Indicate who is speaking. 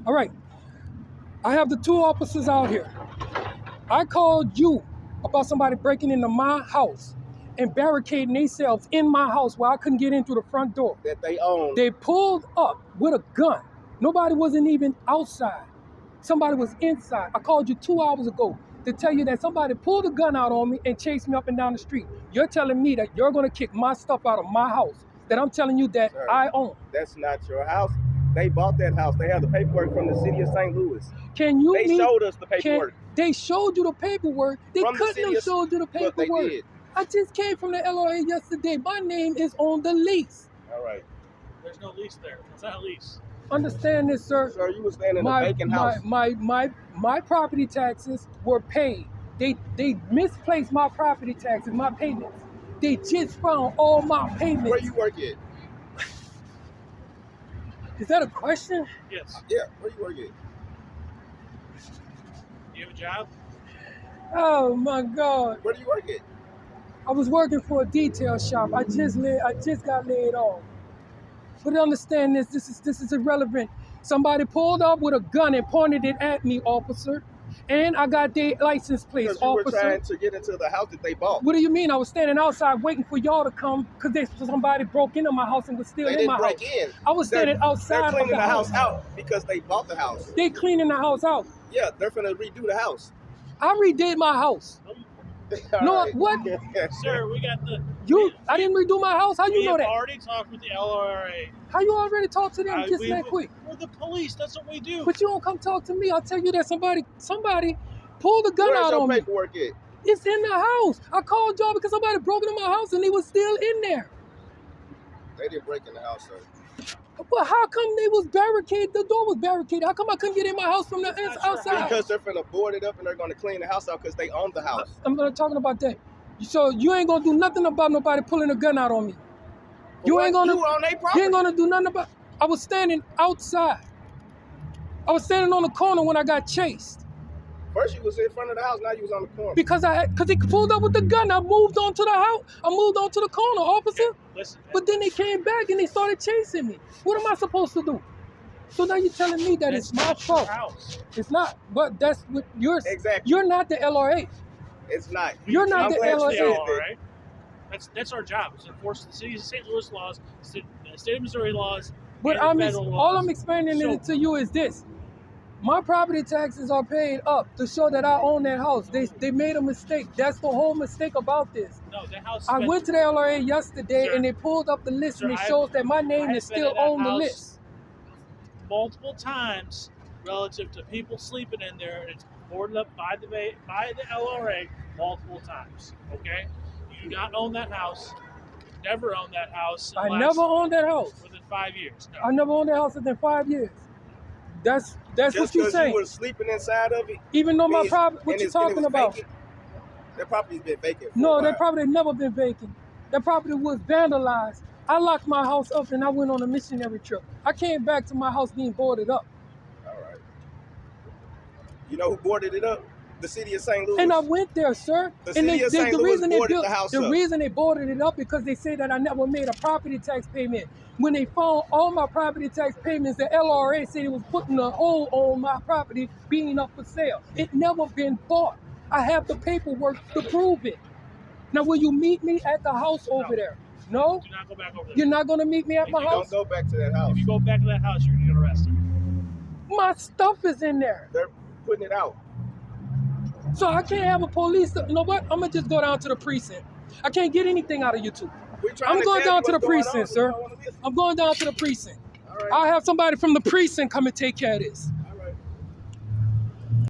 Speaker 1: All right. I have the two officers out here. I called you about somebody breaking into my house and barricading themselves in my house where I couldn't get in through the front door.
Speaker 2: That they own.
Speaker 1: They pulled up with a gun. Nobody wasn't even outside. Somebody was inside. I called you 2 hours ago to tell you that somebody pulled a gun out on me and chased me up and down the street. You're telling me that you're going to kick my stuff out of my house that I'm telling you that
Speaker 2: Sir,
Speaker 1: I own.
Speaker 2: That's not your house. They bought that house. They have the paperwork from the city of St. Louis.
Speaker 1: Can you?
Speaker 2: They showed us the paperwork.
Speaker 1: They showed you the paperwork. They
Speaker 2: From the
Speaker 1: couldn't
Speaker 2: city
Speaker 1: have
Speaker 2: of-
Speaker 1: showed you the
Speaker 2: But they
Speaker 1: paperwork.
Speaker 2: did.
Speaker 1: I just came from the LRA yesterday. My name is on the lease.
Speaker 2: All right.
Speaker 3: There's no lease there. It's not a lease.
Speaker 1: Understand this, sir.
Speaker 2: Sir, you were staying in a vacant house.
Speaker 1: My property taxes were paid. They misplaced my property taxes, my payments. They just found all my payments.
Speaker 2: Where you work at?
Speaker 1: Is that a question?
Speaker 3: Yes.
Speaker 2: Yeah, where you work at?
Speaker 3: You have a job?
Speaker 1: Oh my God!
Speaker 2: Where do you work at?
Speaker 1: I was working for a detail shop. I just got laid off. But understand this. This is irrelevant. Somebody pulled up with a gun and pointed it at me, officer. And I got their license plates,
Speaker 2: Because you were
Speaker 1: officer.
Speaker 2: trying to get into the house that they bought.
Speaker 1: What do you mean? I was standing outside waiting for y'all to come because somebody broke into my house and was still
Speaker 2: They
Speaker 1: in
Speaker 2: didn't
Speaker 1: my
Speaker 2: break
Speaker 1: house.
Speaker 2: in.
Speaker 1: I was standing outside
Speaker 2: They're
Speaker 1: of
Speaker 2: cleaning
Speaker 1: the
Speaker 2: the house out because they bought the house.
Speaker 1: They cleaning the house out.
Speaker 2: Yeah, they're finna redo the house.
Speaker 1: I redid my house. No,
Speaker 2: All right.
Speaker 1: what?
Speaker 3: Sir, we got the.
Speaker 1: I didn't redo my house? How you
Speaker 3: We
Speaker 1: know
Speaker 3: have
Speaker 1: that?
Speaker 3: already talked with the LRA.
Speaker 1: How you already talked to them just that quick?
Speaker 3: We're the police. That's what we do.
Speaker 1: But you don't come talk to me. I'll tell you that somebody pulled a gun
Speaker 2: Where's
Speaker 1: out
Speaker 2: your
Speaker 1: on me.
Speaker 2: paperwork at?
Speaker 1: It's in the house. I called y'all because somebody broke into my house and they was still in there.
Speaker 2: They didn't break in the house, sir.
Speaker 1: But how come they was barricaded? The door was barricaded. How come I couldn't get in my house from the
Speaker 3: That's not your
Speaker 1: outside?
Speaker 2: Because they're finna board it up and they're gonna clean the house out because they own the house.
Speaker 1: I'm not talking about that. So you ain't gonna do nothing about nobody pulling a gun out on me. You ain't gonna.
Speaker 2: You on their
Speaker 1: You
Speaker 2: property.
Speaker 1: ain't gonna do nothing about. I was standing outside. I was standing on the corner when I got chased
Speaker 2: First you was in front of the house, now you was on the corner.
Speaker 1: because they pulled up with the gun. I moved on to the house. I moved on to the corner, officer.
Speaker 3: Listen.
Speaker 1: But then they came back and they started chasing me. What am I supposed to do? So now you're telling me that it's my
Speaker 3: not your
Speaker 1: fault.
Speaker 3: house.
Speaker 1: It's not. But that's what you're.
Speaker 2: Exactly.
Speaker 1: You're not the LRA.
Speaker 2: It's not.
Speaker 1: You're not
Speaker 2: I'm
Speaker 1: the
Speaker 2: glad you
Speaker 1: LRA.
Speaker 2: said that.
Speaker 3: Alright? That's our job. Is to enforce the city of St. Louis laws, the state of Missouri laws,
Speaker 1: But
Speaker 3: and the federal
Speaker 1: all
Speaker 3: laws.
Speaker 1: I'm explaining
Speaker 3: So-
Speaker 1: it to you is this. My property taxes are paid up to show that I own that house. They made a mistake. That's the whole mistake about this.
Speaker 3: No, the house.
Speaker 1: I went to the LRA yesterday
Speaker 3: Sir.
Speaker 1: and they pulled up the list and
Speaker 3: Sir,
Speaker 1: it
Speaker 3: I've-
Speaker 1: shows that my name
Speaker 3: I've
Speaker 1: is
Speaker 3: been
Speaker 1: still
Speaker 3: in that
Speaker 1: on the
Speaker 3: house
Speaker 1: list.
Speaker 3: multiple times relative to people sleeping in there, and it's boarded up by the LRA multiple times. Okay, you do not own that house. You've never owned that house.
Speaker 1: I never owned that house.
Speaker 3: Within 5 years. No.
Speaker 1: I never owned that house within 5 years. That's
Speaker 2: Just
Speaker 1: what you
Speaker 2: because
Speaker 1: saying.
Speaker 2: you were sleeping inside of it.
Speaker 1: Even though my
Speaker 2: means-
Speaker 1: property, what
Speaker 2: and
Speaker 1: you
Speaker 2: it's- and it
Speaker 1: talking
Speaker 2: was
Speaker 1: about?
Speaker 2: vacant. That property's been vacant. For a
Speaker 1: No,
Speaker 2: while.
Speaker 1: that property had never been vacant. That property was vandalized. I locked my house up and I went on a missionary trip. I came back to my house being boarded up.
Speaker 2: All right. You know who boarded it up? The city of St. Louis.
Speaker 1: And I went there, sir.
Speaker 2: The
Speaker 1: And
Speaker 2: city of St. Louis boarded the house up.
Speaker 1: reason they boarded it up because they say that I never made a property tax payment. When they found all my property tax payments, the LRA said it was putting a hold on my property being up for sale. It never been bought. I have the paperwork to prove it. Now, will you meet me at the house over there? No?
Speaker 3: Do not go back over there.
Speaker 1: You're not going to meet me at my
Speaker 2: Don't
Speaker 1: house?
Speaker 2: go back to that house.
Speaker 3: If you go back to that house, you're gonna get arrested.
Speaker 1: My stuff is in there.
Speaker 2: They're putting it out.
Speaker 1: So I can't have a police. You know what? I'm going to just go down to the precinct. I can't get anything out of YouTube.
Speaker 2: We're trying
Speaker 1: I'm
Speaker 2: to
Speaker 1: going
Speaker 2: tell
Speaker 1: down
Speaker 2: you
Speaker 1: to the
Speaker 2: what's going
Speaker 1: precinct,
Speaker 2: on.
Speaker 1: sir.
Speaker 2: You don't wanna listen.
Speaker 1: I'm going down to the precinct.
Speaker 2: All right.
Speaker 1: I'll have somebody from the precinct come and take care of this.